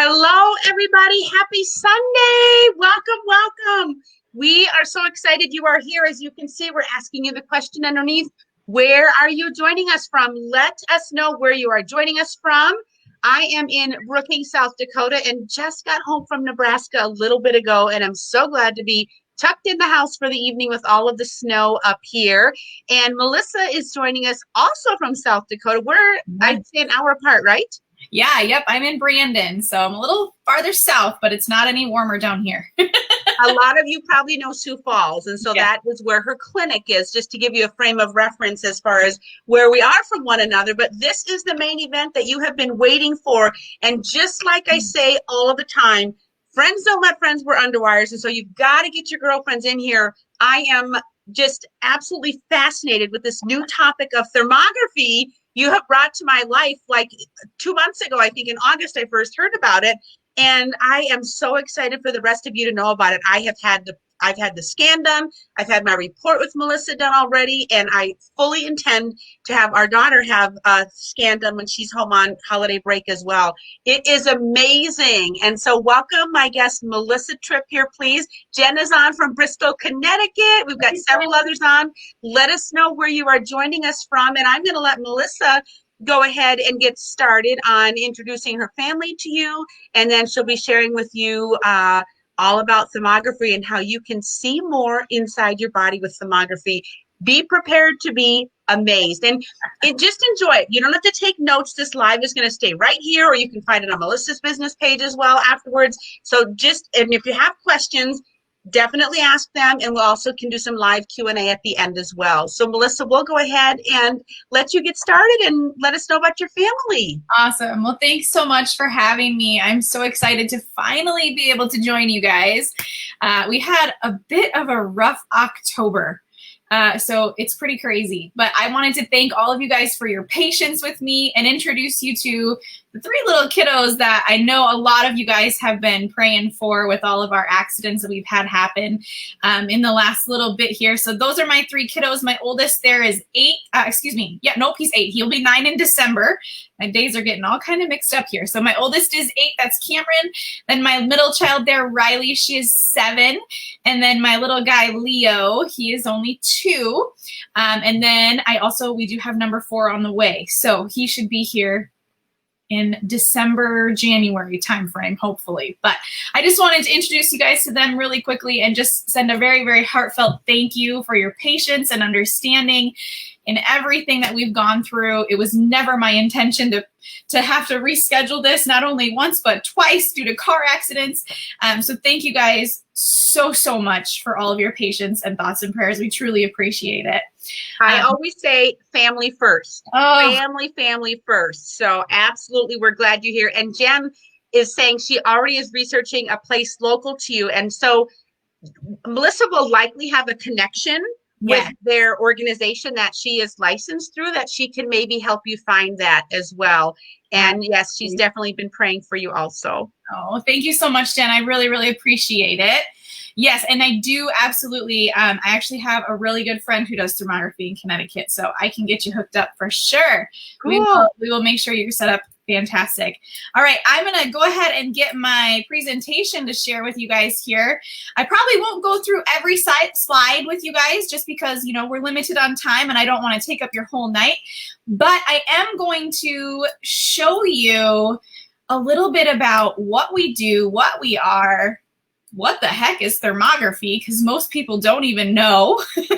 Hello, everybody. Happy Sunday. Welcome, welcome. We are so excited you are here. As you can see, we're asking you the question underneath. Where are you joining us from? Let us know where you are joining us from. I am in Brookings, South Dakota, and just got home from Nebraska a little bit ago, and I'm so glad to be tucked in the house for the evening with all of the snow up here. And Melissa is joining us also from South Dakota. We're, I'd say, an hour apart, right? Yeah, yep, I'm in Brandon, so I'm a little farther south, but it's not any warmer down here. A lot of you probably know Sioux Falls, and so that was where her clinic is, just to give you a frame of reference as far as where we are from one another. But this is the main event that you have been waiting for, and just like I say all of the time, friends don't let friends wear underwires, and so you've got to get your girlfriends in here. I am just absolutely fascinated with this new topic of thermography you have brought to my life like 2 months ago. I think in August I first heard about it, and I am so excited for the rest of you to know about it. I've had the scan done. I've had my report with Melissa done already, and I fully intend to have our daughter have a scan done when she's home on holiday break as well. It is amazing. And so welcome my guest, Melissa Tripp, here, please. Jen is on from Bristol, Connecticut. We've got several others on. Let us know where you are joining us from, and I'm going to let Melissa go ahead and get started on introducing her family to you, and then she'll be sharing with you all about thermography and how you can see more inside your body with thermography. Be prepared to be amazed, and just enjoy it. You don't have to take notes. This live is going to stay right here, or you can find it on Melissa's business page as well afterwards. So and if you have questions, definitely ask them, and we'll also can do some live Q&A at the end as well. So Melissa, we'll go ahead and let you get started and let us know about your family. Awesome. Well, thanks so much for having me. I'm so excited to finally be able to join you guys. We had a bit of a rough October. So it's pretty crazy, but I wanted to thank all of you guys for your patience with me and introduce you to the three little kiddos that I know a lot of you guys have been praying for with all of our accidents that we've had happen in the last little bit here. So those are my three kiddos. My oldest there is 8, he's 8. He'll be 9 in December. My days are getting all kind of mixed up here. So my oldest is 8, that's Cameron. Then my middle child there, Riley, she is 7. And then my little guy, Leo, he is only 2. And then we do have number 4 on the way. So he should be here in December, January timeframe, hopefully. But I just wanted to introduce you guys to them really quickly and just send a very, very heartfelt thank you for your patience and understanding in everything that we've gone through. It was never my intention to have to reschedule this, not only once, but twice due to car accidents. So thank you guys so much for all of your patience and thoughts and prayers. We truly appreciate it. I always say family first. Family first. So absolutely, we're glad you're here. And Jen is saying she already is researching a place local to you. And so Melissa will likely have a connection with their organization that she is licensed through, that she can maybe help you find that as well. And yes, she's definitely been praying for you also. Oh, thank you so much, Jen. I really, really appreciate it. Yes, and I do absolutely. I actually have a really good friend who does thermography in Connecticut, so I can get you hooked up for sure. Cool. We will make sure you're set up. Fantastic. All right, I'm going to go ahead and get my presentation to share with you guys here. I probably won't go through every slide with you guys just because, we're limited on time and I don't want to take up your whole night. But I am going to show you a little bit about what we do, what we are. What the heck is thermography? Because most people don't even know. It's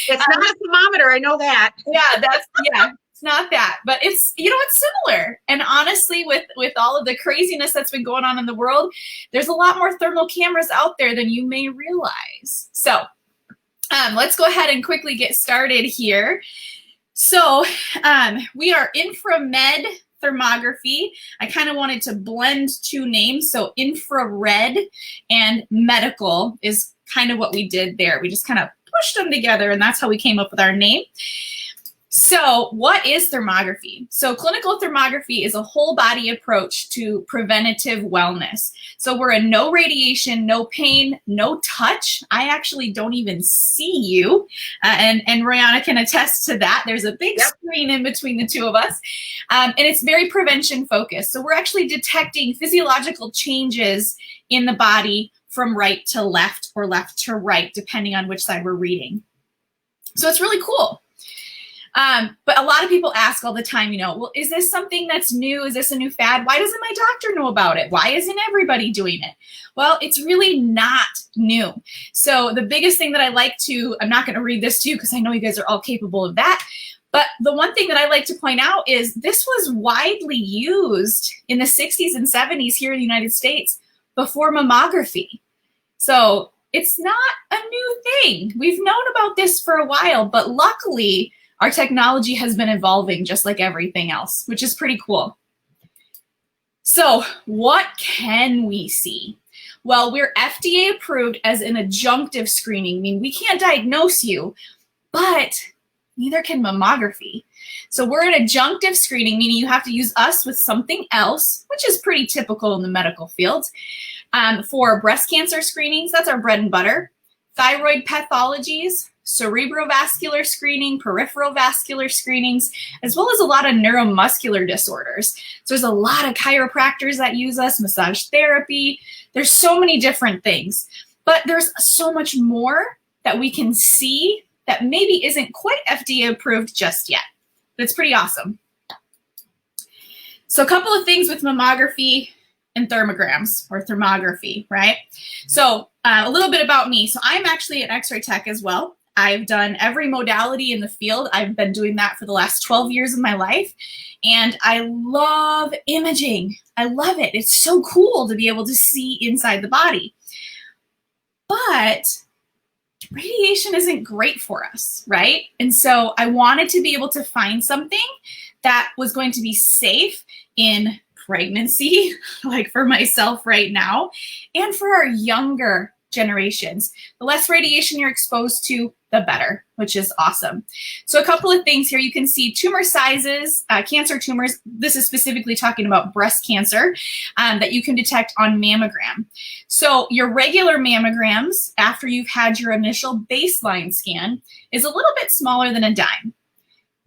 not a thermometer, I know that. It's not that, but it's similar. And honestly, with all of the craziness that's been going on in the world, there's a lot more thermal cameras out there than you may realize. So let's go ahead and quickly get started here. So we are InfraMed thermography. I kind of wanted to blend 2 names. So infrared and medical is kind of what we did there. We just kind of pushed them together, and that's how we came up with our name. So what is thermography? So clinical thermography is a whole body approach to preventative wellness. So we're a no radiation, no pain, no touch. I actually don't even see you. And Royanna can attest to that. There's a big screen in between the two of us. And it's very prevention focused. So we're actually detecting physiological changes in the body from right to left or left to right, depending on which side we're reading. So it's really cool. But a lot of people ask all the time, you know, well, is this something that's new? Is this a new fad? Why doesn't my doctor know about it? Why isn't everybody doing it? Well, it's really not new. So the biggest thing that I like to, I'm not going to read this to you because I know you guys are all capable of that. But the one thing that I like to point out is this was widely used in the 60s and 70s here in the United States before mammography. So it's not a new thing. We've known about this for a while, but luckily, our technology has been evolving just like everything else, which is pretty cool. So what can we see? Well, we're FDA approved as an adjunctive screening. I mean, we can't diagnose you, but neither can mammography. So we're an adjunctive screening, meaning you have to use us with something else, which is pretty typical in the medical field. For breast cancer screenings, that's our bread and butter. Thyroid pathologies, cerebrovascular screening, peripheral vascular screenings, as well as a lot of neuromuscular disorders. So there's a lot of chiropractors that use us, massage therapy. There's so many different things, but there's so much more that we can see that maybe isn't quite FDA approved just yet. But it's pretty awesome. So a couple of things with mammography and thermograms or thermography, right? So a little bit about me. So I'm actually an X-ray tech as well. I've done every modality in the field. I've been doing that for the last 12 years of my life. And I love imaging. I love it. It's so cool to be able to see inside the body. But radiation isn't great for us, right? And so I wanted to be able to find something that was going to be safe in pregnancy, like for myself right now, and for our younger generations. The less radiation you're exposed to, the better, which is awesome. So a couple of things here. You can see tumor sizes, cancer tumors. This is specifically talking about breast cancer that you can detect on mammogram. So your regular mammograms, after you've had your initial baseline scan, is a little bit smaller than a dime.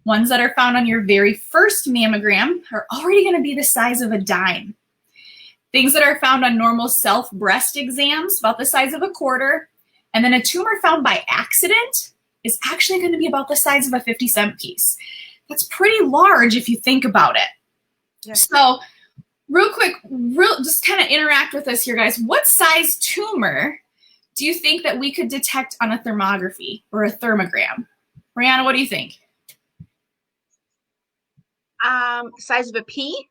Ones that are found on your very first mammogram are already going to be the size of a dime. Things that are found on normal self breast exams, about the size of a quarter. And then a tumor found by accident is actually going to be about the size of a 50-cent piece. That's pretty large if you think about it. Yeah. So real quick, just kind of interact with us here, guys. What size tumor do you think that we could detect on a thermography or a thermogram? Royanna, what do you think? Size of a pea?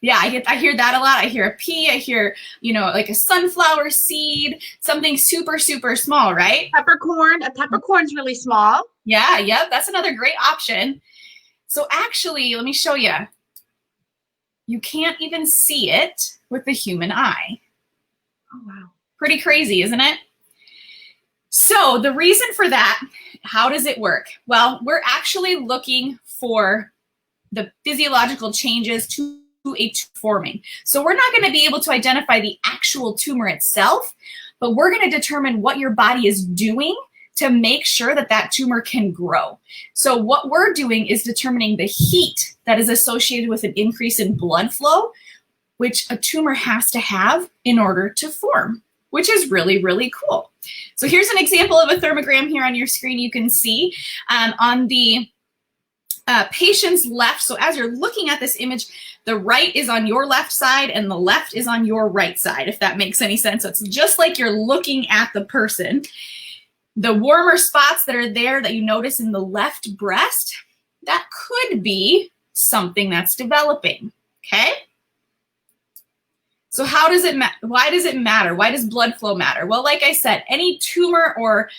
Yeah, I hear that a lot. I hear a pea. I hear, you know, like a sunflower seed, something super, super small, right? Peppercorn. A peppercorn's really small. Yeah, yep. That's another great option. So actually, let me show you. You can't even see it with the human eye. Oh, wow. Pretty crazy, isn't it? So the reason for that, how does it work? Well, we're actually looking for the physiological changes to a tumor forming. So we're not going to be able to identify the actual tumor itself, but we're going to determine what your body is doing to make sure that that tumor can grow. So what we're doing is determining the heat that is associated with an increase in blood flow, which a tumor has to have in order to form, which is really, really cool. So here's an example of a thermogram here on your screen. You can see on the patient's left. So as you're looking at this image, the right is on your left side and the left is on your right side, if that makes any sense. So it's just like you're looking at the person. The warmer spots that are there that you notice in the left breast, that could be something that's developing, okay? So how does it why does it matter? Why does blood flow matter? Well, like I said, any tumor or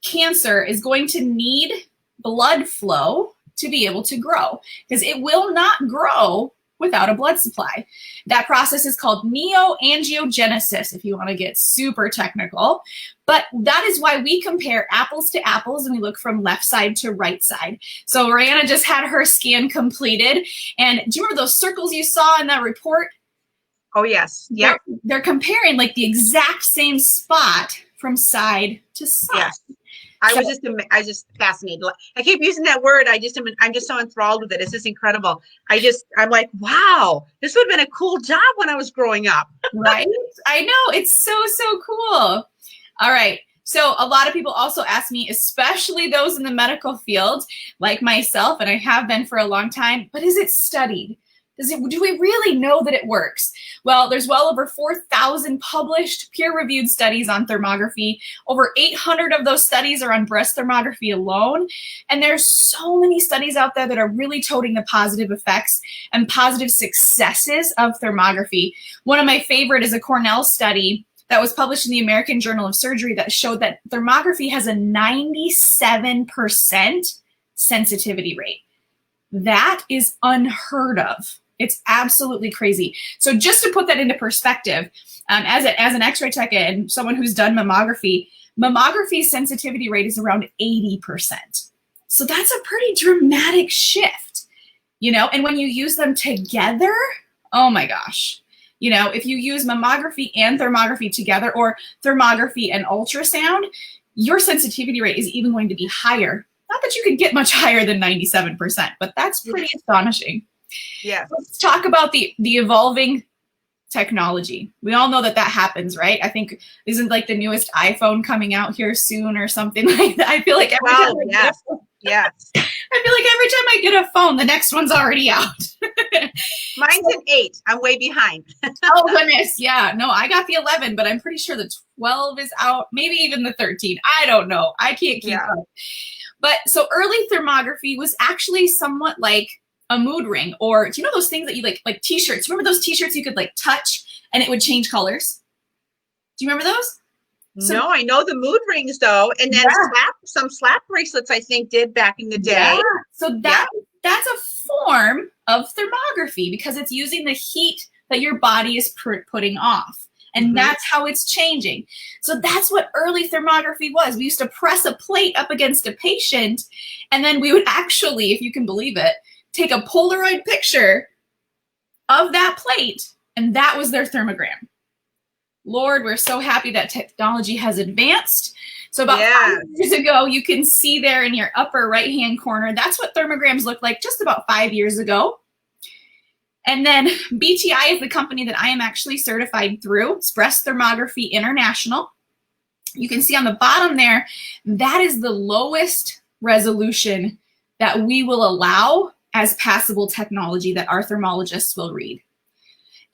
cancer is going to need blood flow to be able to grow, because it will not grow without a blood supply. That process is called neoangiogenesis, if you want to get super technical. But that is why we compare apples to apples and we look from left side to right side. So Royanna just had her scan completed. And do you remember those circles you saw in that report? Oh, yes. Yeah. They're comparing like the exact same spot from side to side. Yes. I was just fascinated. I keep using that word. I'm just so enthralled with it. It's just incredible. I'm like, wow, this would have been a cool job when I was growing up. Right? I know. It's so cool. All right. So a lot of people also ask me, especially those in the medical field, like myself, and I have been for a long time, but is it studied? Do we really know that it works? Well, there's well over 4,000 published peer-reviewed studies on thermography. Over 800 of those studies are on breast thermography alone. And there's so many studies out there that are really toting the positive effects and positive successes of thermography. One of my favorite is a Cornell study that was published in the American Journal of Surgery that showed that thermography has a 97% sensitivity rate. That is unheard of. It's absolutely crazy. So just to put that into perspective, as an x-ray tech and someone who's done mammography sensitivity rate is around 80%. So that's a pretty dramatic shift, and when you use them together, oh my gosh. If you use mammography and thermography together, or thermography and ultrasound, your sensitivity rate is even going to be higher. Not that you could get much higher than 97%, but that's pretty astonishing. Yeah. Let's talk about the evolving technology. We all know that happens, right? I think isn't like the newest iPhone coming out here soon or something like that. I feel like every time I feel like every time I get a phone, the next one's already out. Mine's an 8. I'm way behind. Oh goodness, yeah. No, I got the 11, but I'm pretty sure the 12 is out. Maybe even the 13. I don't know. I can't keep up. But so early thermography was actually somewhat like a mood ring, or do you know those things that you like t-shirts? Remember those t-shirts you could like touch and it would change colors? Do you remember those? No, I know the mood rings though. And then some slap bracelets I think did back in the day. Yeah. So that's a form of thermography because it's using the heat that your body is putting off. And that's how it's changing. So that's what early thermography was. We used to press a plate up against a patient, and then we would actually, if you can believe it, take a Polaroid picture of that plate, and that was their thermogram. Lord, we're so happy that technology has advanced. So about 5 years ago, you can see there in your upper right-hand corner, that's what thermograms looked like just about 5 years ago. And then BTI is the company that I am actually certified through. It's Breast Thermography International. You can see on the bottom there, that is the lowest resolution that we will allow as passable technology that our thermologists will read.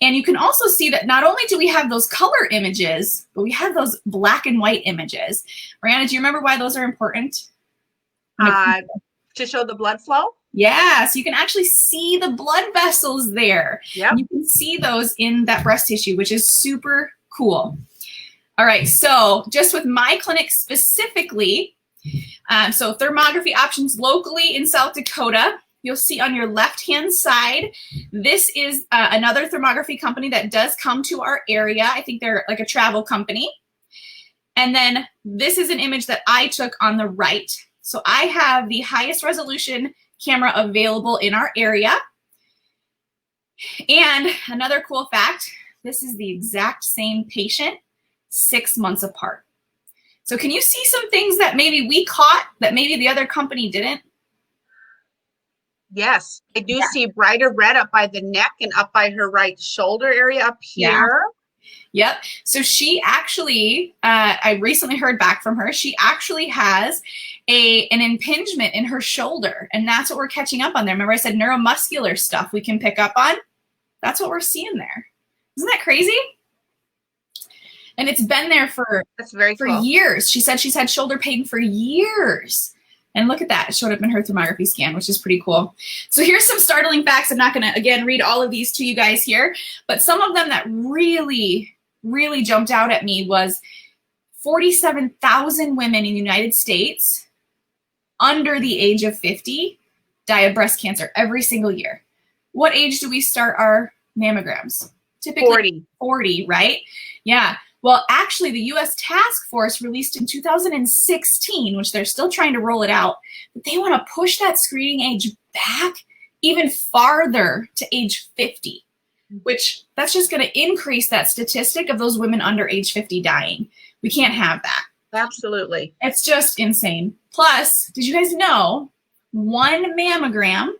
And you can also see that not only do we have those color images, but we have those black and white images. Royanna, do you remember why those are important? To show the blood flow? Yeah, so you can actually see the blood vessels there. Yep. You can see those in that breast tissue, which is super cool. All right, so just with my clinic specifically, so thermography options locally in South Dakota. You'll see on your left-hand side, this is another thermography company that does come to our area. I think they're like a travel company. And then this is an image that I took on the right. So I have the highest resolution camera available in our area. And another cool fact, this is the exact same patient 6 months apart. So can you see some things that maybe we caught that maybe the other company didn't? Yes, I do see brighter red up by the neck and up by her right shoulder area up here. Yep. So she actually, I recently heard back from her, she actually has an impingement in her shoulder. And that's what we're catching up on there. Remember I said neuromuscular stuff we can pick up on? That's what we're seeing there. Isn't that crazy? And it's been there for years. She said she's had shoulder pain for years. And look at that. It showed up in her thermography scan, which is pretty cool. So here's some startling facts. I'm not going to, again, read all of these to you guys here. But some of them that really, really jumped out at me was 47,000 women in the United States under the age of 50 die of breast cancer every single year. what age do we start our mammograms? Typically 40. 40, right? Yeah. Well, actually, the U.S. Task Force released in 2016, which they're still trying to roll it out, but they want to push that screening age back even farther to age 50, which that's just going to increase that statistic of those women under age 50 dying. We can't have that. Absolutely. It's just insane. Plus, did you guys know one mammogram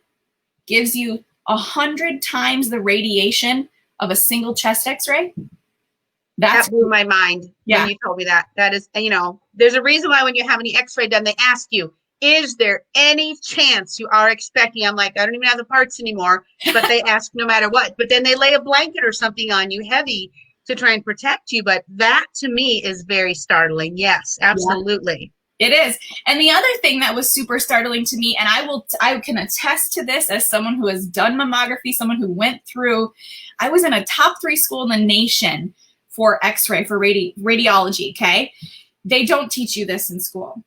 gives you 100 times the radiation of a single chest x-ray? That blew my mind when you told me that. That is, you know, there's a reason why when you have any x-ray done, they ask you, is there any chance you are expecting? I'm like, I don't even have the parts anymore, but they ask no matter what. But then they lay a blanket or something on you heavy to try and protect you. But that to me is very startling. Yes, absolutely. It is. And the other thing that was super startling to me, and I can attest to this as someone who has done mammography, someone who went through, I was in a top 3 school in the nation for x-ray, for radiology, okay? They don't teach you this in school.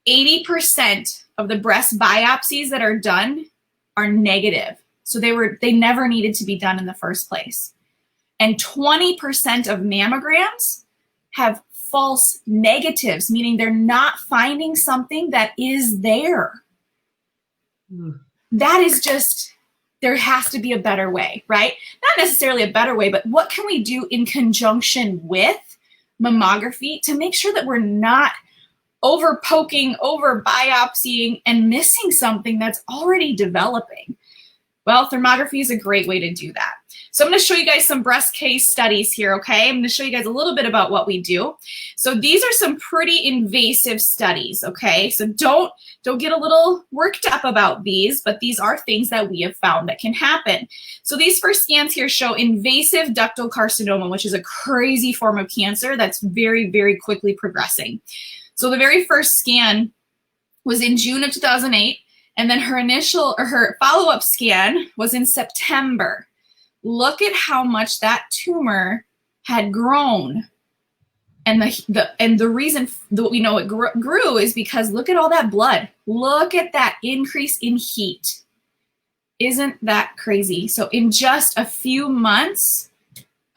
80% of the breast biopsies that are done are negative. So they never needed to be done in the first place. And 20% of mammograms have false negatives, meaning they're not finding something that is there. That is just, there has to be a better way, right? Not necessarily a better way, but what can we do in conjunction with mammography to make sure that we're not over poking, over biopsying, and missing something that's already developing? Well, thermography is a great way to do that. So I'm going to show you guys some breast case studies here, okay? I'm going to show you guys a little bit about what we do. So these are some pretty invasive studies, okay? So don't get a little worked up about these, but these are things that we have found that can happen. So these first scans here show invasive ductal carcinoma, which is a crazy form of cancer that's very, very quickly progressing. So the very first scan was in June of 2008, and then her follow-up scan was in September. Look at how much that tumor had grown. And the reason that we know it grew is because look at all that blood. Look at that increase in heat. Isn't that crazy? So in just a few months,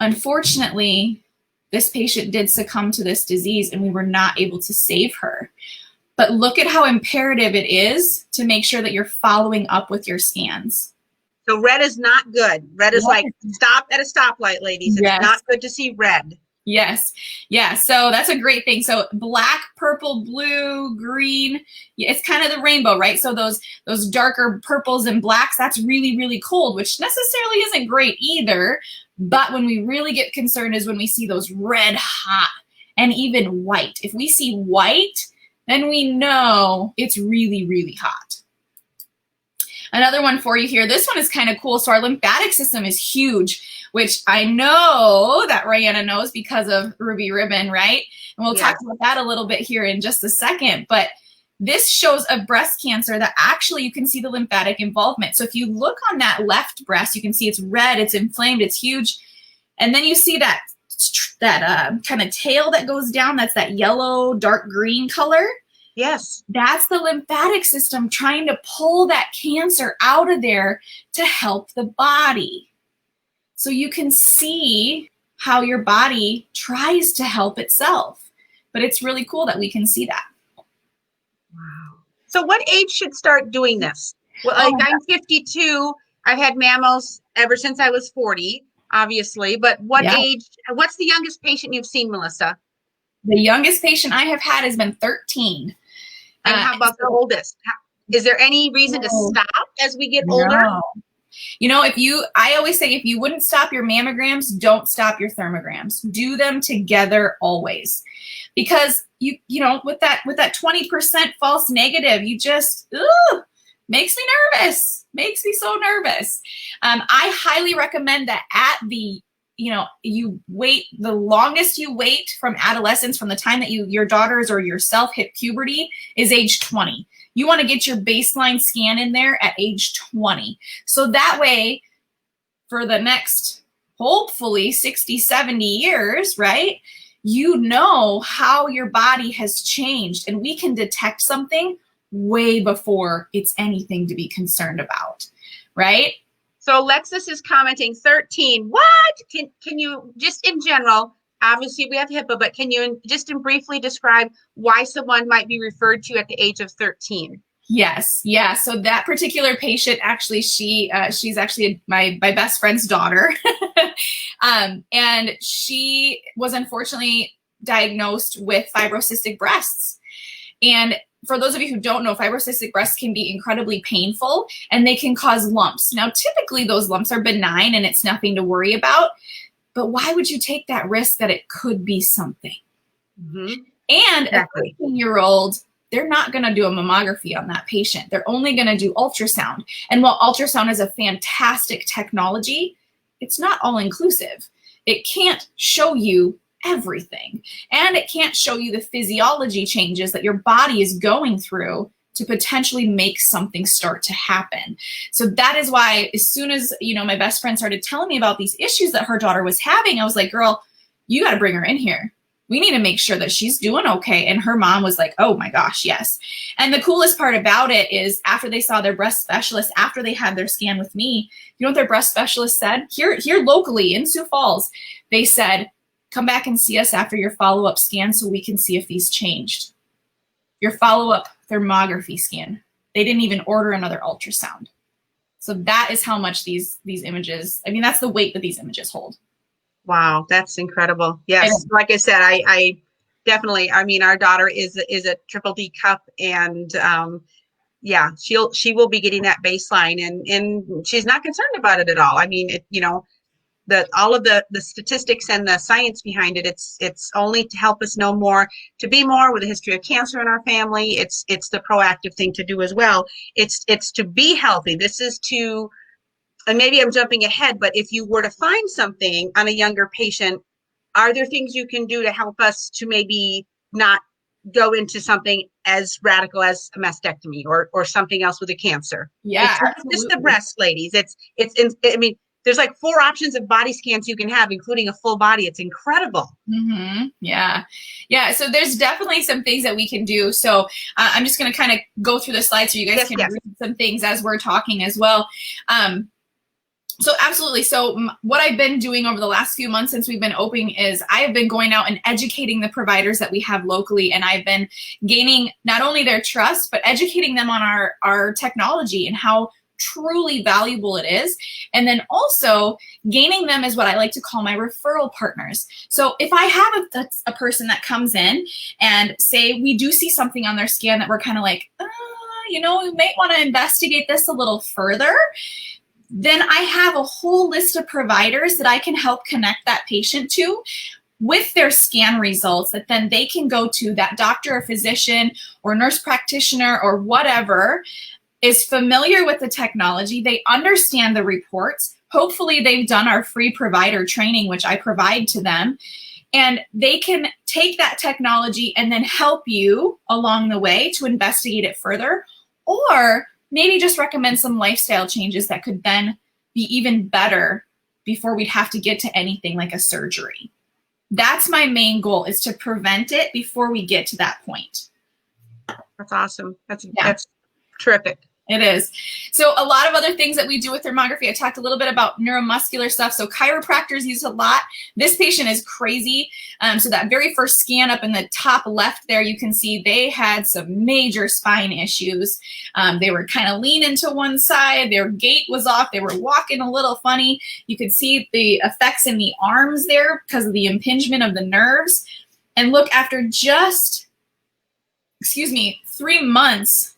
unfortunately, this patient did succumb to this disease and we were not able to save her. But look at how imperative it is to make sure that you're following up with your scans. So red is not good. Red is like stop at a stoplight, ladies. It's not good to see red. Yes. Yeah. So that's a great thing. So black, purple, blue, green, it's kind of the rainbow, right? So those darker purples and blacks, that's really, really cold, which necessarily isn't great either. But when we really get concerned is when we see those red hot and even white. If we see white, then we know it's really, really hot. Another one for you here. This one is kind of cool. So our lymphatic system is huge, which I know that Royanna knows because of Ruby Ribbon, right? And we'll talk about that a little bit here in just a second. But this shows a breast cancer that actually you can see the lymphatic involvement. So if you look on that left breast, you can see it's red, it's inflamed, it's huge. And then you see that kind of tail that goes down. That's that yellow, dark green color. Yes. That's the lymphatic system trying to pull that cancer out of there to help the body. So you can see how your body tries to help itself. But it's really cool that we can see that. Wow. So what age should start doing this? Well, I'm 52. I've had mammos ever since I was 40, obviously. But what age, what's the youngest patient you've seen, Melissa? The youngest patient I have had has been 13. And how about the oldest? Is there any reason to stop as we get older? You know, I always say, if you wouldn't stop your mammograms, don't stop your thermograms. Do them together always. Because you know, with that 20% false negative, you just, makes me nervous. Makes me so nervous. I highly recommend that at the, you wait, the longest you wait from adolescence, from the time that your daughters or yourself hit puberty, is age 20. You want to get your baseline scan in there at age 20. So that way, for the next, hopefully 60, 70 years, right? You know how your body has changed, and we can detect something way before it's anything to be concerned about, right? So Alexis is commenting 13. What? Can you just in general, obviously we have HIPAA, but can you just briefly describe why someone might be referred to at the age of 13? Yes. Yeah. So that particular patient, actually, she's actually my best friend's daughter. And she was unfortunately diagnosed with fibrocystic breasts. And for those of you who don't know, fibrocystic breasts can be incredibly painful and they can cause lumps. Now, typically those lumps are benign and it's nothing to worry about, but why would you take that risk that it could be something? Mm-hmm. And exactly. A 13-year-old, they're not going to do a mammography on that patient. They're only going to do ultrasound. And while ultrasound is a fantastic technology, it's not all inclusive. It can't show you everything. And it can't show you the physiology changes that your body is going through to potentially make something start to happen. So that is why as soon as, my best friend started telling me about these issues that her daughter was having, I was like, girl, you got to bring her in here. We need to make sure that she's doing okay. And her mom was like, oh my gosh, yes. And the coolest part about it is after they saw their breast specialist, after they had their scan with me, you know what their breast specialist said? Here locally in Sioux Falls, they said, come back and see us after your follow-up scan so we can see if these changed. Your follow-up thermography scan. They didn't even order another ultrasound. So that is how much these images, that's the weight that these images hold. Wow, that's incredible. Yes, like I said, I definitely, our daughter is a triple D cup, and yeah, she will be getting that baseline, and she's not concerned about it at all. All of the statistics and the science behind it, it's only to help us know more, to be more with a history of cancer in our family. It's the proactive thing to do as well. It's to be healthy. This is to, and maybe I'm jumping ahead, but if you were to find something on a younger patient, are there things you can do to help us to maybe not go into something as radical as a mastectomy or something else with a cancer? Yeah, it's not just the breast, ladies. There's like 4 options of body scans you can have, including a full body. It's incredible. Mm-hmm. Yeah. Yeah. So there's definitely some things that we can do. So I'm just going to kind of go through the slides so you guys can read some things as we're talking as well. So absolutely. So what I've been doing over the last few months since we've been open is I have been going out and educating the providers that we have locally. And I've been gaining not only their trust, but educating them on our technology and how truly valuable it is. And then also gaining them is what I like to call my referral partners. So if I have a person that comes in and say we do see something on their scan that we're kind of like, we might want to investigate this a little further, then I have a whole list of providers that I can help connect that patient to with their scan results that then they can go to that doctor or physician or nurse practitioner or whatever is familiar with the technology. They understand the reports. Hopefully they've done our free provider training, which I provide to them. And they can take that technology and then help you along the way to investigate it further, or maybe just recommend some lifestyle changes that could then be even better before we'd have to get to anything like a surgery. That's my main goal, is to prevent it before we get to that point. That's awesome. That's terrific. It is. So a lot of other things that we do with thermography. I talked a little bit about neuromuscular stuff. So chiropractors use a lot. This patient is crazy. So that very first scan up in the top left there, you can see they had some major spine issues. They were kind of leaning to one side. Their gait was off. They were walking a little funny. You could see the effects in the arms there because of the impingement of the nerves. And look, after just, 3 months,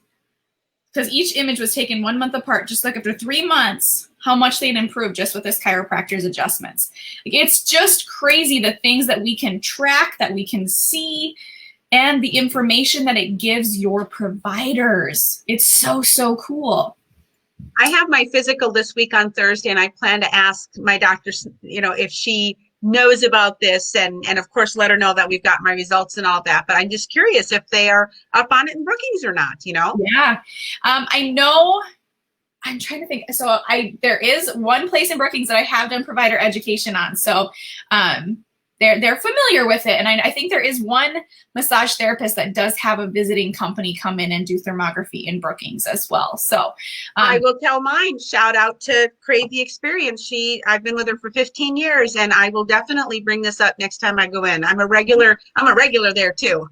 because each image was taken 1 month apart, just like after 3 months, how much they'd improved just with this chiropractor's adjustments. It's just crazy the things that we can track, that we can see, and the information that it gives your providers. It's so, so cool. I have my physical this week on Thursday, and I plan to ask my doctor, if she knows about this, and of course let her know that we've got my results and all that. But I'm just curious if they are up on it in Brookings or not, Yeah. I know, I'm trying to think. So there is one place in Brookings that I have done provider education on. So they're familiar with it. And I think there is one massage therapist that does have a visiting company come in and do thermography in Brookings as well. So I will tell mine. Shout out to Crave the Experience. I've been with her for 15 years, and I will definitely bring this up next time I go in. I'm a regular there too.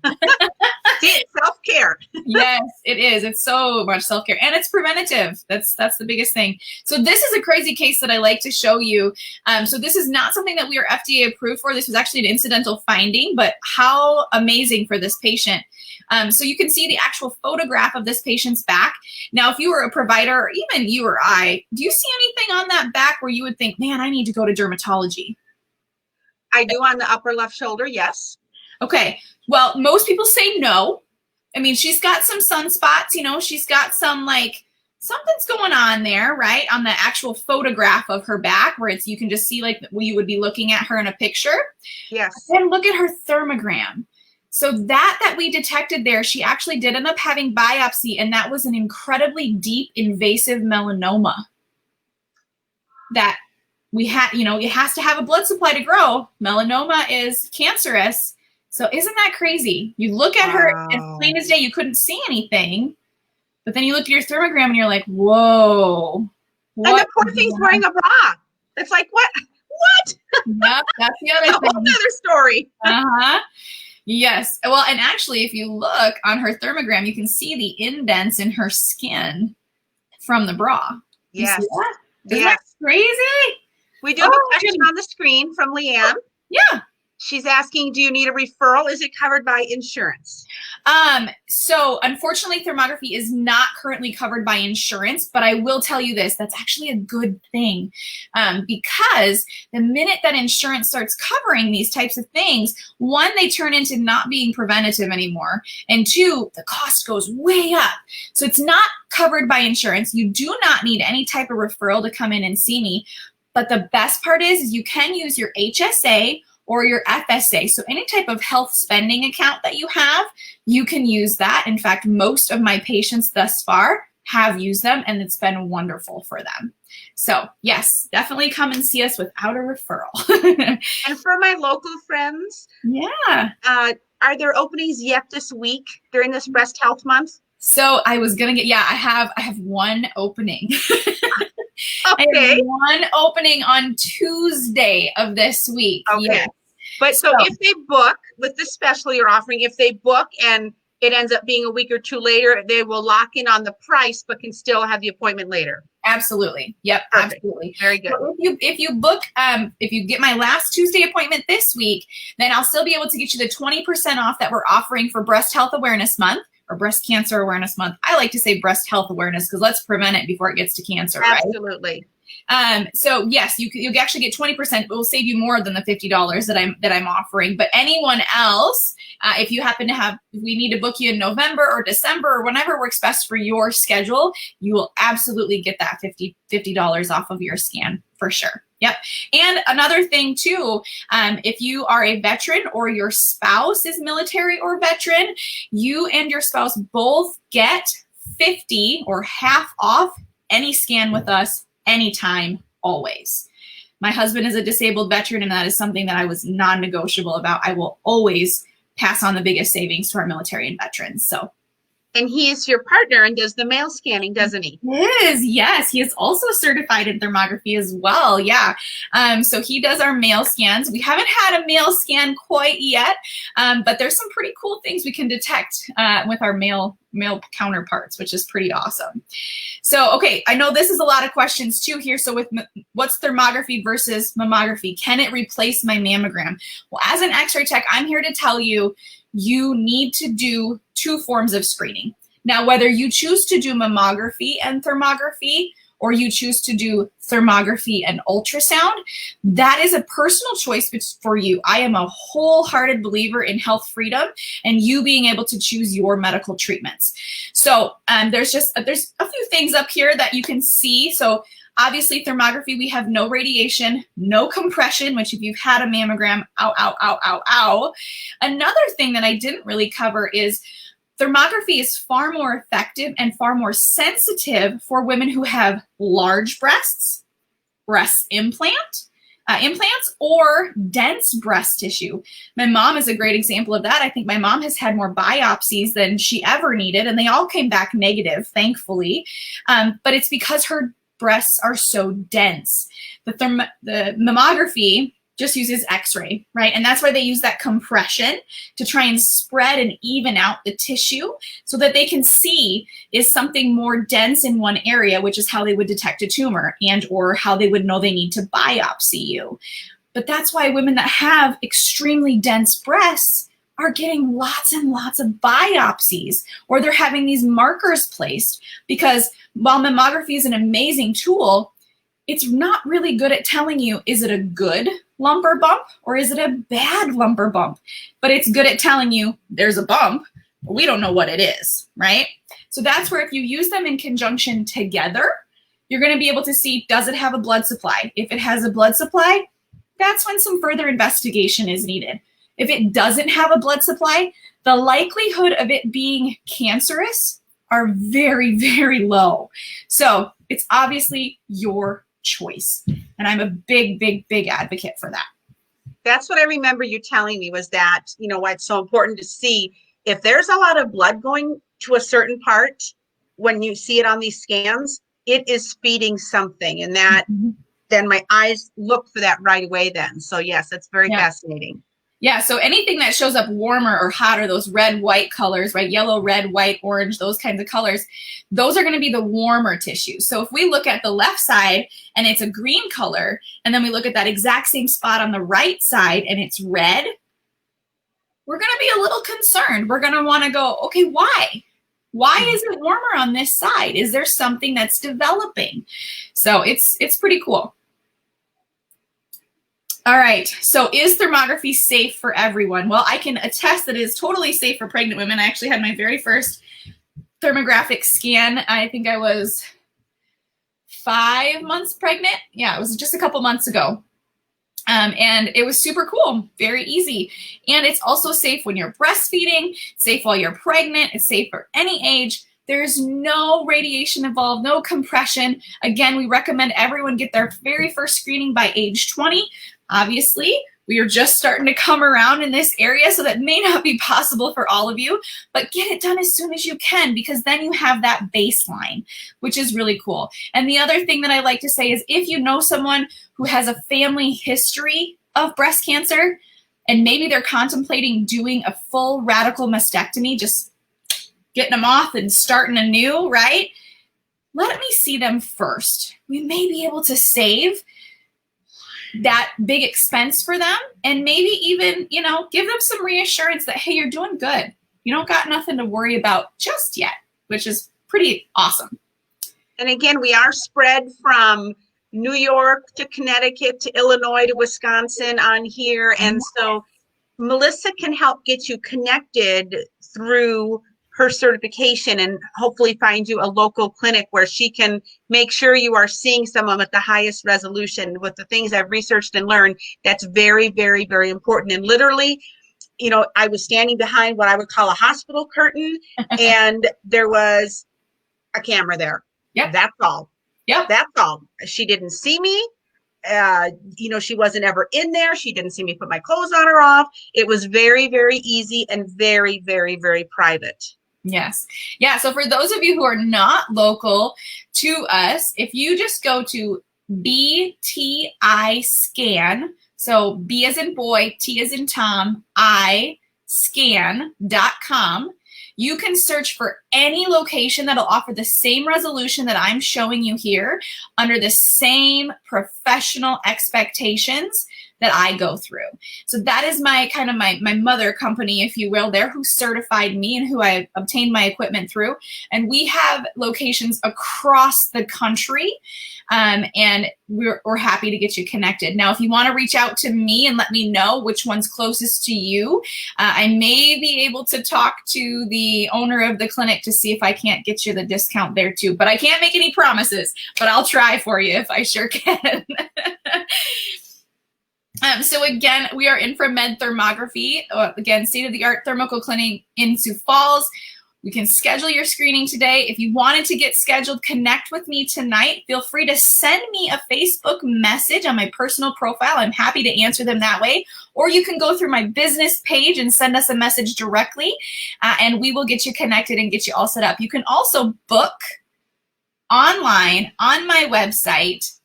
See, self-care. Yes, it is. It's so much self-care, and it's preventative. That's the biggest thing. So this is a crazy case that I like to show you. So this is not something that we are FDA approved for. This was actually an incidental finding, but how amazing for this patient. So you can see the actual photograph of this patient's back. Now, if you were a provider, or even you or I, do you see anything on that back where you would think, man, I need to go to dermatology? I do on the upper left shoulder, yes. Okay, well, most people say no. I mean, she's got some sunspots, you know, she's got some like, something's going on there, right? On the actual photograph of her back where you can just see like you would be looking at her in a picture. Yes. Then look at her thermogram. So that we detected there, she actually did end up having biopsy, and that was an incredibly deep invasive melanoma that we had, you know, it has to have a blood supply to grow. Melanoma is cancerous. So isn't that crazy? You look at her as plain as day, you couldn't see anything, but then you look at your thermogram and you're like, whoa. And the poor thing's wearing a bra. It's like, what? Yep, that's the other thing. A whole other story. Yes. Well, and actually, if you look on her thermogram, you can see the indents in her skin from the bra. Yes. Isn't that crazy? We do have a question on the screen from Leanne. Yeah. She's asking, do you need a referral? Is it covered by insurance? So unfortunately, thermography is not currently covered by insurance, but I will tell you this, that's actually a good thing. Because the minute that insurance starts covering these types of things, one, they turn into not being preventative anymore. And two, the cost goes way up. So it's not covered by insurance. You do not need any type of referral to come in and see me. But the best part is you can use your HSA or your FSA. So any type of health spending account that you have, you can use that. In fact, most of my patients thus far have used them, and it's been wonderful for them. So yes, definitely come and see us without a referral. And for my local friends, are there openings yet this week during this breast health month? So I was gonna get, I have one opening. Okay. I have one opening on Tuesday of this week. Okay. Yes. But so if they book with the special you're offering, if they book and it ends up being a week or two later, they will lock in on the price, but can still have the appointment later. Absolutely. Yep. Perfect. Absolutely. Very good. So if you book, if you get my last Tuesday appointment this week, then I'll still be able to get you the 20% off that we're offering for Breast Health Awareness Month. Or Breast Cancer Awareness Month. I like to say breast health awareness because let's prevent it before it gets to cancer, right? Absolutely. So yes, you'll actually get 20%. It will save you more than the $50 that I'm offering. But anyone else, if you happen to have, if we need to book you in November or December or whenever works best for your schedule, you will absolutely get that $50 off of your scan for sure. Yep. And another thing too, if you are a veteran or your spouse is military or veteran, you and your spouse both get 50 or half off any scan with us anytime, always. My husband is a disabled veteran, and that is something that I was non-negotiable about. I will always pass on the biggest savings to our military and veterans. So. And he is your partner and does the male scanning, doesn't he? He is, yes. He is also certified in thermography as well. Yeah. So he does our male scans. We haven't had a male scan quite yet, but there's some pretty cool things we can detect with our male counterparts, which is pretty awesome. So, okay, I know this is a lot of questions too here. So with what's thermography versus mammography? Can it replace my mammogram? Well, as an X-ray tech, I'm here to tell you, you need to do 2 forms of screening. Now, whether you choose to do mammography and thermography, or you choose to do thermography and ultrasound, that is a personal choice for you. I am a wholehearted believer in health freedom and you being able to choose your medical treatments. So there's a few things up here that you can see. So obviously thermography, we have no radiation, no compression, which if you've had a mammogram, ow, ow, ow, ow, ow. Another thing that I didn't really cover is thermography is far more effective and far more sensitive for women who have large breasts, breast implant, implants or dense breast tissue. My mom is a great example of that. I think my mom has had more biopsies than she ever needed, and they all came back negative, thankfully. But it's because her breasts are so dense. The mammography just uses x-ray, right? And that's why they use that compression to try and spread and even out the tissue so that they can see is something more dense in one area, which is how they would detect a tumor and or how they would know they need to biopsy you. But that's why women that have extremely dense breasts are getting lots and lots of biopsies, or they're having these markers placed, because while mammography is an amazing tool, it's not really good at telling you, is it a good lump or bump or is it a bad lump or bump? But it's good at telling you there's a bump, but we don't know what it is, right? So that's where if you use them in conjunction together, you're going to be able to see, does it have a blood supply? If it has a blood supply, that's when some further investigation is needed. If it doesn't have a blood supply, the likelihood of it being cancerous are very, very low. So it's obviously your choice. And I'm a big, big, big advocate for that. That's what I remember you telling me, was that, you know, why it's so important to see if there's a lot of blood going to a certain part when you see it on these scans, it is feeding something. And that then my eyes look for that right away then. So yes, that's very fascinating. Yeah, so anything that shows up warmer or hotter, those red, white colors, right? Yellow, red, white, orange, those kinds of colors, those are going to be the warmer tissues. So if we look at the left side and it's a green color, and then we look at that exact same spot on the right side and it's red, we're going to be a little concerned. We're going to want to go, okay, why? Why is it warmer on this side? Is there something that's developing? So it's pretty cool. All right, so is thermography safe for everyone? Well, I can attest that it is totally safe for pregnant women. I actually had my very first thermographic scan. I think I was 5 months pregnant. Yeah, it was just a couple months ago. And it was super cool, very easy. And it's also safe when you're breastfeeding, safe while you're pregnant, it's safe for any age. There's no radiation involved, no compression. Again, we recommend everyone get their very first screening by age 20. Obviously, we are just starting to come around in this area, so that may not be possible for all of you, but get it done as soon as you can, because then you have that baseline, which is really cool. And the other thing that I like to say is, if you know someone who has a family history of breast cancer, and maybe they're contemplating doing a full radical mastectomy, just getting them off and starting anew, right? Let me see them first. We may be able to save that big expense for them, and maybe even, you know, give them some reassurance that, hey, you're doing good. You don't got nothing to worry about just yet, which is pretty awesome. And again, we are spread from New York to Connecticut to Illinois to Wisconsin on here. And so Melissa can help get you connected through her certification and hopefully find you a local clinic where she can make sure you are seeing someone with the highest resolution. With the things I've researched and learned, that's very, very, very important. And literally, you know, I was standing behind what I would call a hospital curtain, and there was a camera there. Yep. That's all. Yep. That's all. She didn't see me. You know, she wasn't ever in there. She didn't see me put my clothes on or off. It was very, very easy and very, very, very private. Yes. Yeah. So for those of you who are not local to us, if you just go to BTI Scan, so B as in boy, T as in Tom, I scan.com, you can search for any location that'll offer the same resolution that I'm showing you here under the same professional expectations that I go through. So that is my kind of my mother company, if you will. They're who certified me and who I obtained my equipment through. And we have locations across the country, and we're happy to get you connected. Now, if you want to reach out to me and let me know which one's closest to you, I may be able to talk to the owner of the clinic to see if I can't get you the discount there too. But I can't make any promises, but I'll try for you if I sure can. So again, we are InfraMed Thermography, again, state-of-the-art thermal clinic in Sioux Falls. We can schedule your screening today. If you wanted to get scheduled, connect with me tonight. Feel free to send me a Facebook message on my personal profile. I'm happy to answer them that way. Or you can go through my business page and send us a message directly, and we will get you connected and get you all set up. You can also book online on my website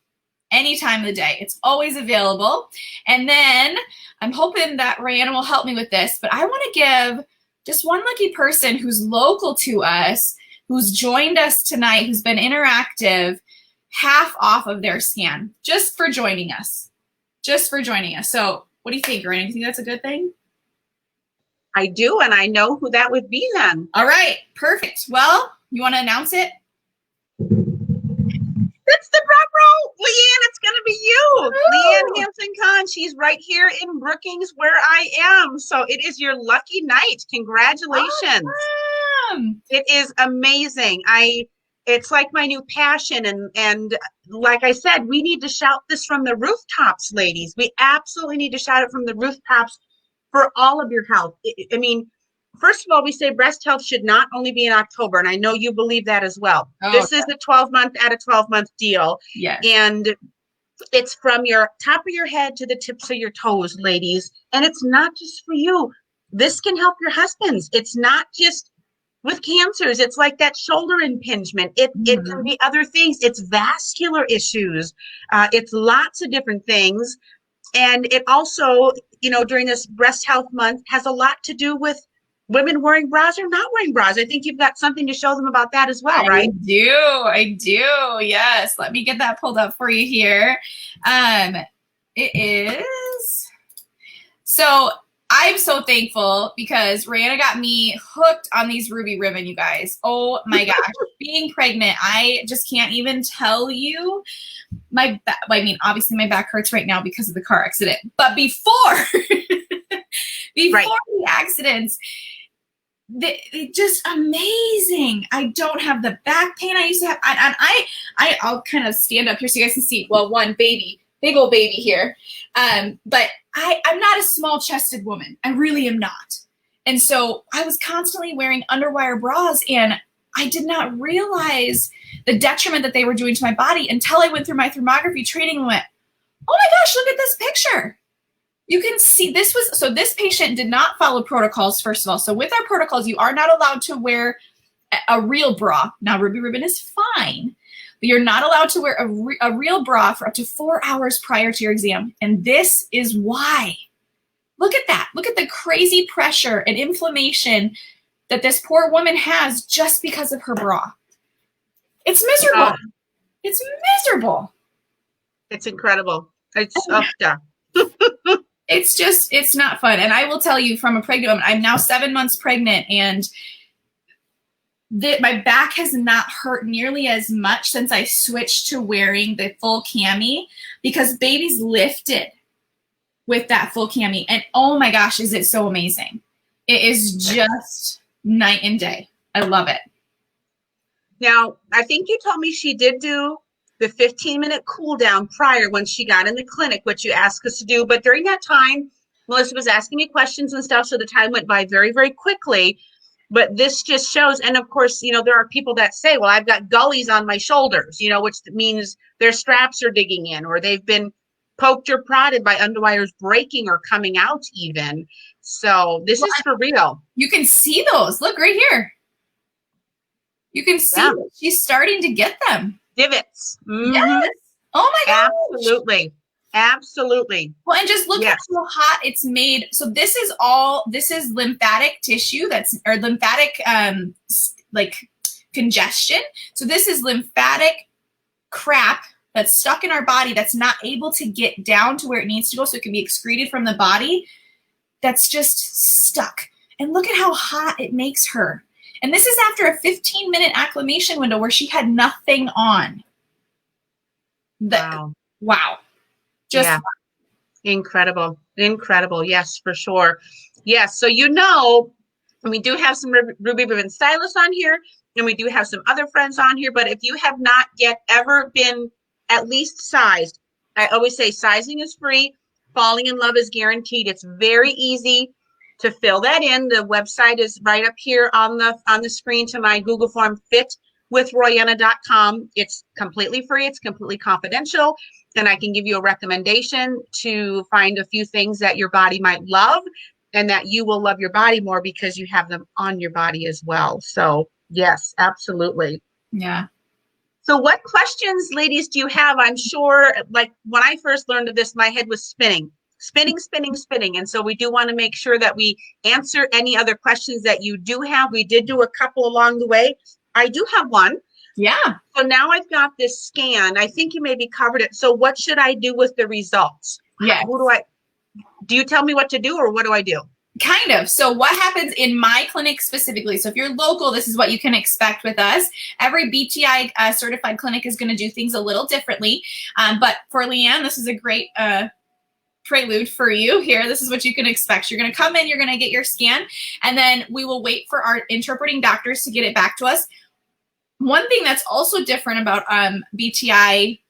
any time of the day. It's always available. And then I'm hoping that Royanna will help me with this, but I want to give just one lucky person who's local to us, who's joined us tonight, who's been interactive, half off of their scan, just for joining us. Just for joining us. So what do you think, Royanna? Do you think that's a good thing? I do, and I know who that would be then. All right, perfect. Well, you want to announce it? That's the drum roll. Leanne, it's going to be you. Leanne Hampton-Kahn. She's right here in Brookings where I am. So it is your lucky night. Congratulations. Awesome. It is amazing. It's like my new passion. And like I said, we need to shout this from the rooftops, ladies. We absolutely need to shout it from the rooftops for all of your health. I mean, first of all, we say breast health should not only be in October, and I know you believe that as well. Oh, this is a 12-month at a 12-month deal. Yes. And it's from your top of your head to the tips of your toes, ladies. And it's not just for you. This can help your husbands. It's not just with cancers. It's like that shoulder impingement. It can be other things. It's vascular issues. It's lots of different things. And it also, you know, during this breast health month has a lot to do with women wearing bras or not wearing bras. I think you've got something to show them about that as well, right? I do. Yes. Let me get that pulled up for you here. It is. So I'm so thankful because Royanna got me hooked on these ruby ribbon, you guys. Oh my gosh. Being pregnant, I just can't even tell you. Obviously my back hurts right now because of the car accident. But before Right. the accidents, it's just amazing. I don't have the back pain I used to have. And I'll kind of stand up here so you guys can see. Well, one baby, big old baby here. But I'm not a small chested woman. I really am not. And so I was constantly wearing underwire bras, and I did not realize the detriment that they were doing to my body until I went through my thermography training and went, oh my gosh, look at this picture. You can see this patient did not follow protocols, first of all. So with our protocols, you are not allowed to wear a real bra. Now, ruby ribbon is fine, but you're not allowed to wear a real bra for up to 4 hours prior to your exam. And this is why. Look at that. Look at the crazy pressure and inflammation that this poor woman has just because of her bra. It's miserable. It's miserable. It's incredible. It's It's not fun. And I will tell you from a pregnant woman, I'm now 7 months pregnant, and my back has not hurt nearly as much since I switched to wearing the full cami, because baby's lifted with that full cami. And oh my gosh, is it so amazing. It is just night and day. I love it. Now, I think you told me she did do the 15-minute cool down prior when she got in the clinic, which you asked us to do. But during that time, Melissa was asking me questions and stuff, so the time went by very, very quickly. But this just shows, and of course, you know, there are people that say, well, I've got gullies on my shoulders, you know, which means their straps are digging in, or they've been poked or prodded by underwires breaking or coming out even. So this is for real. You can see those. Look right here. You can see she's starting to get them. Divots. Mm-hmm. Yes. Oh my gosh. Absolutely. Absolutely. Well, and just look at how hot it's made. So this is lymphatic tissue or lymphatic like congestion. So this is lymphatic crap that's stuck in our body that's not able to get down to where it needs to go so it can be excreted from the body. That's just stuck. And look at how hot it makes her. And this is after a 15-minute acclimation window where she had nothing on. Wow. Just incredible. Incredible. Yes, for sure. Yes. So, you know, we do have some Ruby Ribbon stylists on here, and we do have some other friends on here. But if you have not yet ever been at least sized, I always say sizing is free. Falling in love is guaranteed. It's very easy. to fill that in. The website is right up here on the screen to my Google form, fitwithroyanna.com. It's completely free. It's completely confidential. And I can give you a recommendation to find a few things that your body might love and that you will love your body more because you have them on your body as well. So yes, absolutely. Yeah. So what questions, ladies, do you have? I'm sure, like when I first learned of this, my head was spinning. And so we do want to make sure that we answer any other questions that you do have. We did do a couple along the way. I do have one. Yeah. So now I've got this scan. I think you maybe covered it. So what should I do with the results? Yeah. Do you tell me what to do or what do I do? Kind of. So what happens in my clinic specifically? So if you're local, this is what you can expect with us. Every BTI certified clinic is going to do things a little differently. But for Leanne, this is a great prelude for you here. This is what you can expect. You're going to come in, you're going to get your scan, and then we will wait for our interpreting doctors to get it back to us. One thing that's also different about BTI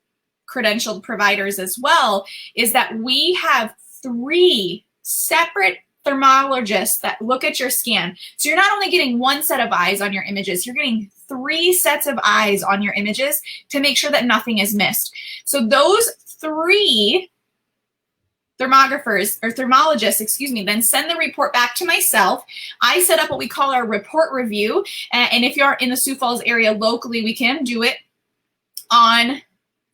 credentialed providers as well is that we have 3 separate thermologists that look at your scan. So you're not only getting one set of eyes on your images, you're getting 3 sets of eyes on your images to make sure that nothing is missed. So those 3 thermologists, then send the report back to myself. I set up what we call our report review. And if you're in the Sioux Falls area locally, we can do it on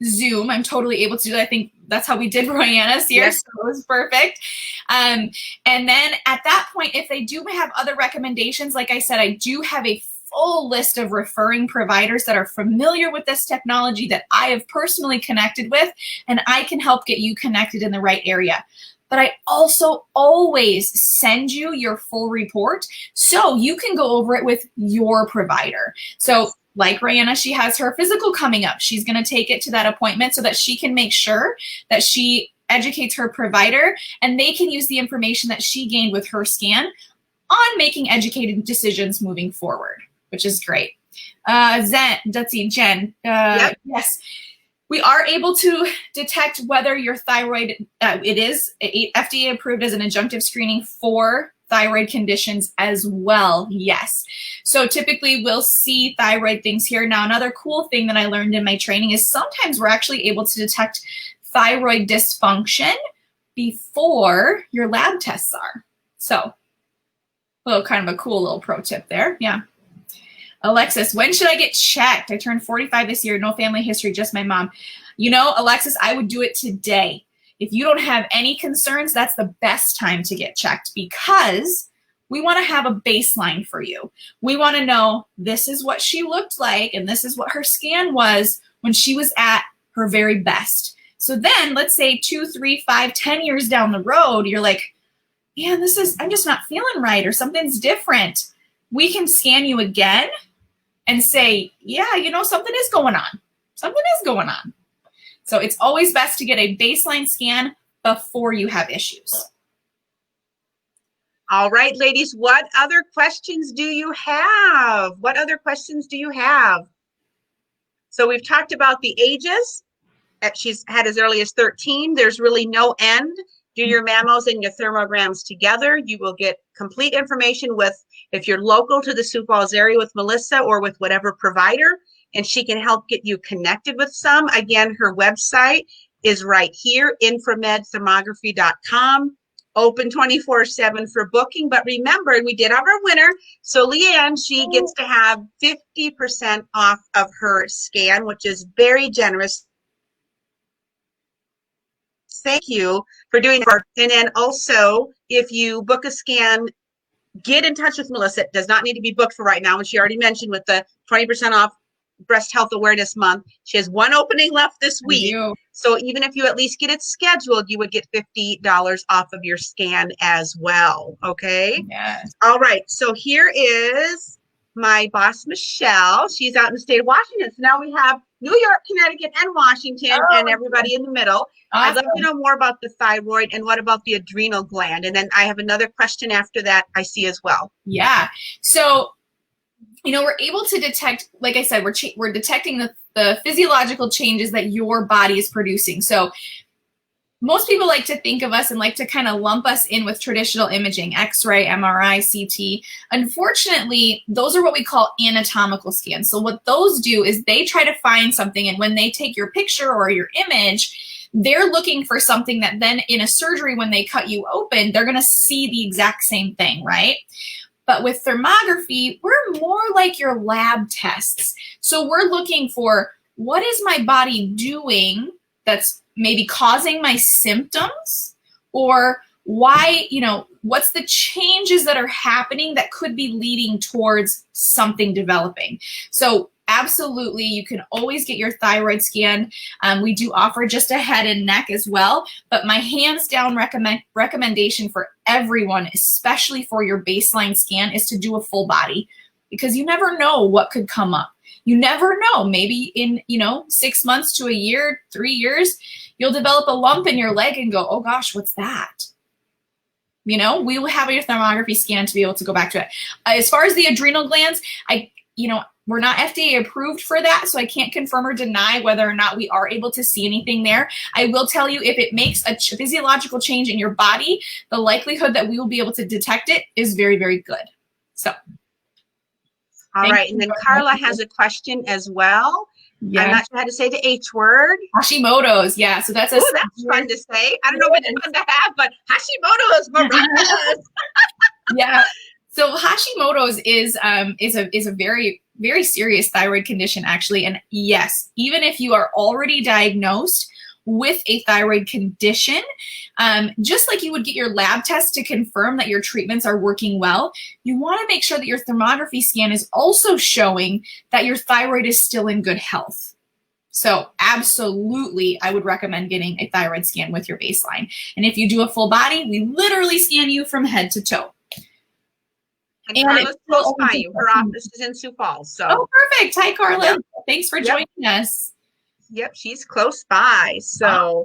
Zoom. I'm totally able to do that. I think that's how we did Royanna's here. Yes. So it was perfect. And then at that point, if they do have other recommendations, like I said, I do have a full list of referring providers that are familiar with this technology that I have personally connected with, and I can help get you connected in the right area. But I also always send you your full report so you can go over it with your provider. So like Royanna, she has her physical coming up. She's going to take it to that appointment so that she can make sure that she educates her provider and they can use the information that she gained with her scan on making educated decisions moving forward, which is great. Jen, Yep. Yes, we are able to detect whether your thyroid, it is FDA approved as an adjunctive screening for thyroid conditions as well. Yes. So typically we'll see thyroid things here. Now, another cool thing that I learned in my training is sometimes we're actually able to detect thyroid dysfunction before your lab tests are. So kind of a cool little pro tip there. Yeah. Alexis, when should I get checked? I turned 45 this year. No family history, just my mom. You know, Alexis, I would do it today. If you don't have any concerns, that's the best time to get checked because we want to have a baseline for you. We want to know this is what she looked like and this is what her scan was when she was at her very best. So then let's say 2, 3, 5, 10 years down the road, you're like, man, I'm just not feeling right or something's different. We can scan you again and say, yeah, you know, something is going on. Something is going on. So it's always best to get a baseline scan before you have issues. All right, ladies, what other questions do you have? What other questions do you have? So we've talked about the ages. She's had as early as 13. There's really no end. Do your mammos and your thermograms together. You will get complete information with, if you're local to the Sioux Falls area, with Melissa or with whatever provider, and she can help get you connected with some. Again, her website is right here, InfraMedThermography.com, open 24/7 for booking. But remember, we did have our winner. So Leanne, she gets to have 50% off of her scan, which is very generous. Thank you for doing that. And then also, if you book a scan, get in touch with Melissa. It does not need to be booked for right now. And she already mentioned with the 20% off Breast Health Awareness Month, she has one opening left this week. So even if you at least get it scheduled, you would get $50 off of your scan as well. Okay. Yes. All right. So here is my boss, Michelle. She's out in the state of Washington. So now we have New York, Connecticut, and Washington, and everybody in the middle. Awesome. I'd love to know more about the thyroid and what about the adrenal gland. And then I have another question after that I see as well. Yeah. So, you know, we're able to detect, like I said, we're detecting the physiological changes that your body is producing. So most people like to think of us and like to kind of lump us in with traditional imaging, X-ray, MRI, CT. Unfortunately, those are what we call anatomical scans. So what those do is they try to find something, and when they take your picture or your image, they're looking for something that then in a surgery, when they cut you open, they're going to see the exact same thing, right? But with thermography, we're more like your lab tests. So we're looking for, what is my body doing that's maybe causing my symptoms, or why, what's the changes that are happening that could be leading towards something developing. So absolutely, you can always get your thyroid scan. We do offer just a head and neck as well, but my hands down recommendation for everyone, especially for your baseline scan, is to do a full body, because you never know what could come up. You never know. Maybe in, 6 months to a year, 3 years, you'll develop a lump in your leg and go, oh gosh, what's that? We will have your thermography scan to be able to go back to it. As far as the adrenal glands, we're not FDA approved for that, so I can't confirm or deny whether or not we are able to see anything there. I will tell you, if it makes a physiological change in your body, the likelihood that we will be able to detect it is very, very good. So. All right, and then Carla has a question as well. Yeah. I'm not sure how to say the H word. Hashimoto's, yeah. So that's that's fun to say. I don't know what it's fun to have, but Hashimoto's miraculous. Yeah. So Hashimoto's is a very, very serious thyroid condition, actually. And yes, even if you are already diagnosed with a thyroid condition, just like you would get your lab test to confirm that your treatments are working well, you want to make sure that your thermography scan is also showing that your thyroid is still in good health. So absolutely, I would recommend getting a thyroid scan with your baseline. And if you do a full body, we literally scan you from head to toe. And Carla's close by you. Her office is in Sioux Falls. So. Oh, perfect. Hi, Carla. Yep. Thanks for joining us. Yep, she's close by. So,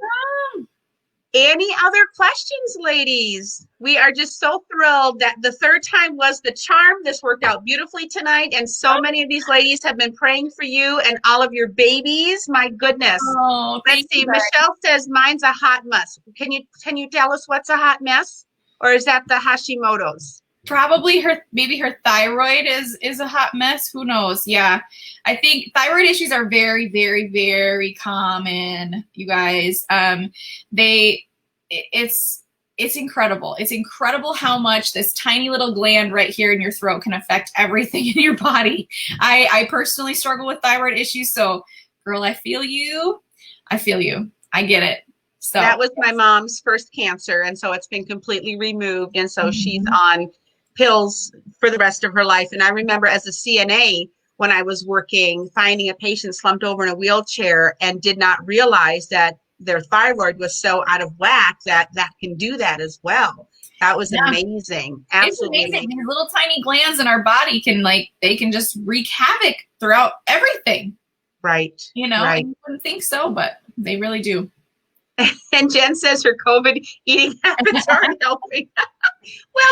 any other questions, ladies? We are just so thrilled that the third time was the charm. This worked out beautifully tonight, and so many of these ladies have been praying for you and all of your babies. My goodness. Oh, let's see. Michelle says mine's a hot mess. Can you tell us what's a hot mess, or is that the Hashimoto's? Probably maybe her thyroid is a hot mess. Who knows? Yeah. I think thyroid issues are very, very, very common, you guys. It's incredible. It's incredible how much this tiny little gland right here in your throat can affect everything in your body. I personally struggle with thyroid issues. So girl, I feel you. I get it. So that was my mom's first cancer. And so it's been completely removed. And so she's on pills for the rest of her life. And I remember as a CNA, when I was working, finding a patient slumped over in a wheelchair and did not realize that their thyroid was so out of whack that can do that as well. That was amazing. Absolutely. It's amazing. These little tiny glands in our body they can just wreak havoc throughout everything. Right. Right. You wouldn't think so, but they really do. And Jen says her COVID eating habits aren't helping. Well,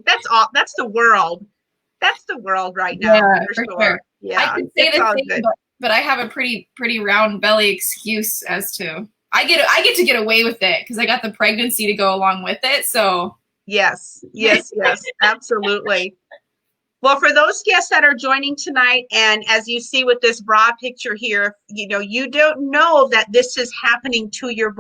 that's all. That's the world. That's the world right now. Yeah, for sure. Yeah, I could say the same, but I have a pretty round belly excuse as to I get to get away with it because I got the pregnancy to go along with it. So yes, absolutely. Well, for those guests that are joining tonight, and as you see with this bra picture here, you don't know that this is happening to your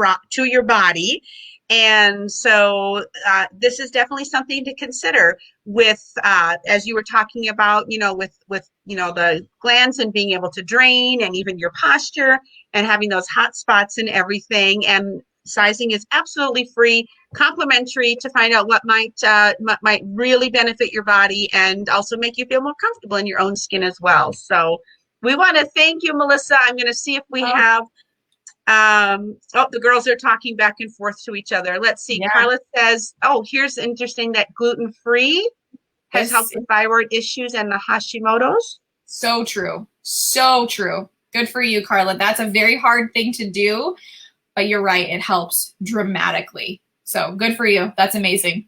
body. And so this is definitely something to consider with, as you were talking about, with the glands and being able to drain, and even your posture and having those hot spots and everything. And sizing is absolutely free, complimentary, to find out what might really benefit your body and also make you feel more comfortable in your own skin as well. So we want to thank you, Melissa. I'm going to see if we have, the girls are talking back and forth to each other. Let's see. Yeah. Carla says, here's interesting that gluten-free has helped with thyroid issues and the Hashimoto's. So true. So true. Good for you, Carla. That's a very hard thing to do. But you're right, it helps dramatically. So good for you. That's amazing.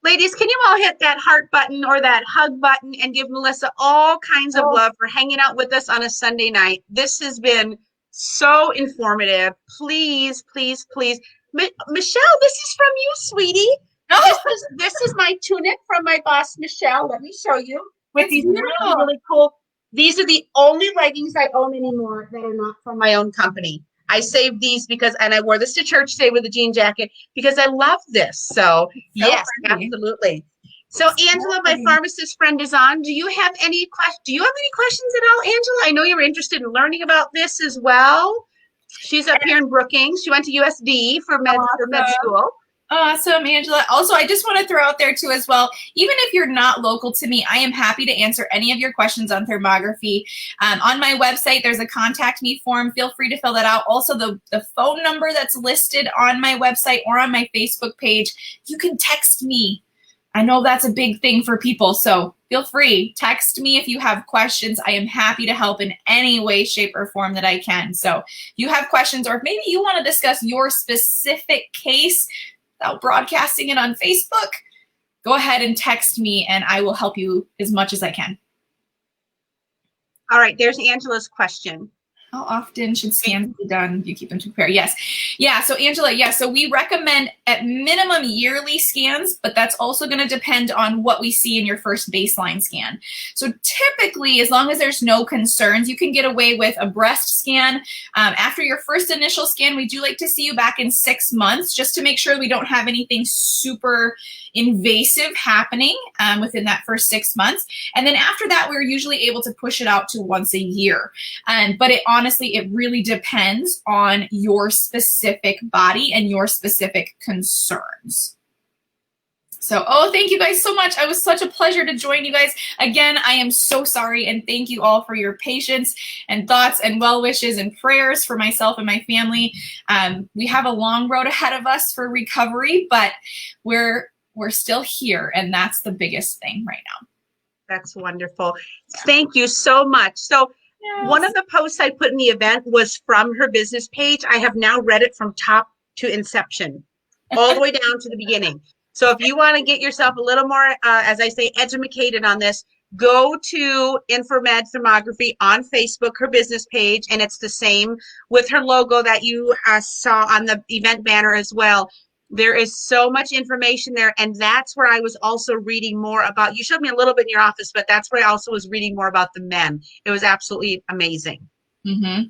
Ladies, can you all hit that heart button or that hug button and give Melissa all kinds of love for hanging out with us on a Sunday night? This has been So informative. Please, please, please. Michelle, this is from you, sweetie. Oh, This is my tunic from my boss, Michelle. Let me show you. With it's these beautiful. really, really cool. These are the only leggings I own anymore that are not from my own company. I saved these because, and I wore this to church today with a jean jacket because I love this. So yes, pretty. absolutely. So Angela, my pharmacist friend is on. Do you have any questions? Do you have any questions at all, Angela? I know you're interested in learning about this as well. She's up here in Brookings. She went to USD for med school. Awesome, Angela. Also, I just want to throw out there too as well, even if you're not local to me, I am happy to answer any of your questions on thermography. On my website, there's a contact me form. Feel free to fill that out. Also, the phone number that's listed on my website or on my Facebook page, you can text me. I know that's a big thing for people, so feel free. Text me if you have questions. I am happy to help in any way, shape, or form that I can. So if you have questions, or if maybe you want to discuss your specific case without broadcasting it on Facebook, go ahead and text me and I will help you as much as I can. All right, there's Angela's question. How often should scans be done? You keep them to prepare. Yes. Yeah. So Angela, yeah. So we recommend at minimum yearly scans, but that's also going to depend on what we see in your first baseline scan. So typically, as long as there's no concerns, you can get away with a breast scan. After your first initial scan, we do like to see you back in 6 months just to make sure we don't have anything super invasive happening within that first 6 months. And then after that, we're usually able to push it out to once a year. But honestly, it really depends on your specific body and your specific concerns. So, thank you guys so much. It was such a pleasure to join you guys. Again, I am so sorry, and thank you all for your patience and thoughts and well wishes and prayers for myself and my family. We have a long road ahead of us for recovery, but we're still here, and that's the biggest thing right now. That's wonderful. Thank you so much. So yes. One of the posts I put in the event was from her business page. I have now read it from top to inception, all the way down to the beginning. So if you want to get yourself a little more, as I say, educated on this, go to InfraMed Thermography on Facebook, her business page, and it's the same with her logo that you saw on the event banner as well. There is so much information there, and that's where I was also reading more about, you showed me a little bit in your office, but that's where I also was reading more about the men. It was absolutely amazing. Mm-hmm.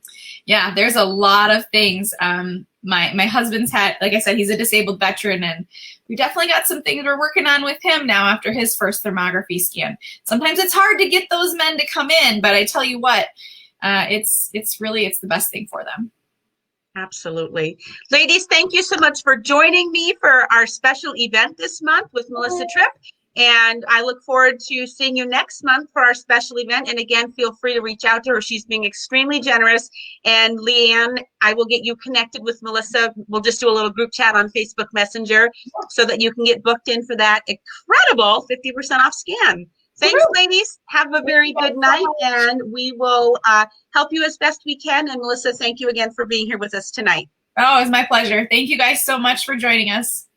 Yeah, there's a lot of things. My husband's had, like I said, he's a disabled veteran, and we definitely got some things we're working on with him now after his first thermography scan. Sometimes it's hard to get those men to come in, but I tell you what, it's the best thing for them. Absolutely. Ladies, thank you so much for joining me for our special event this month with Melissa Tripp. And I look forward to seeing you next month for our special event. And again, feel free to reach out to her. She's being extremely generous. And Leanne, I will get you connected with Melissa. We'll just do a little group chat on Facebook Messenger so that you can get booked in for that incredible 50% off scan. Thanks, ladies. Have a very good night, and we will help you as best we can. And Melissa, thank you again for being here with us tonight. Oh, it was my pleasure. Thank you guys so much for joining us.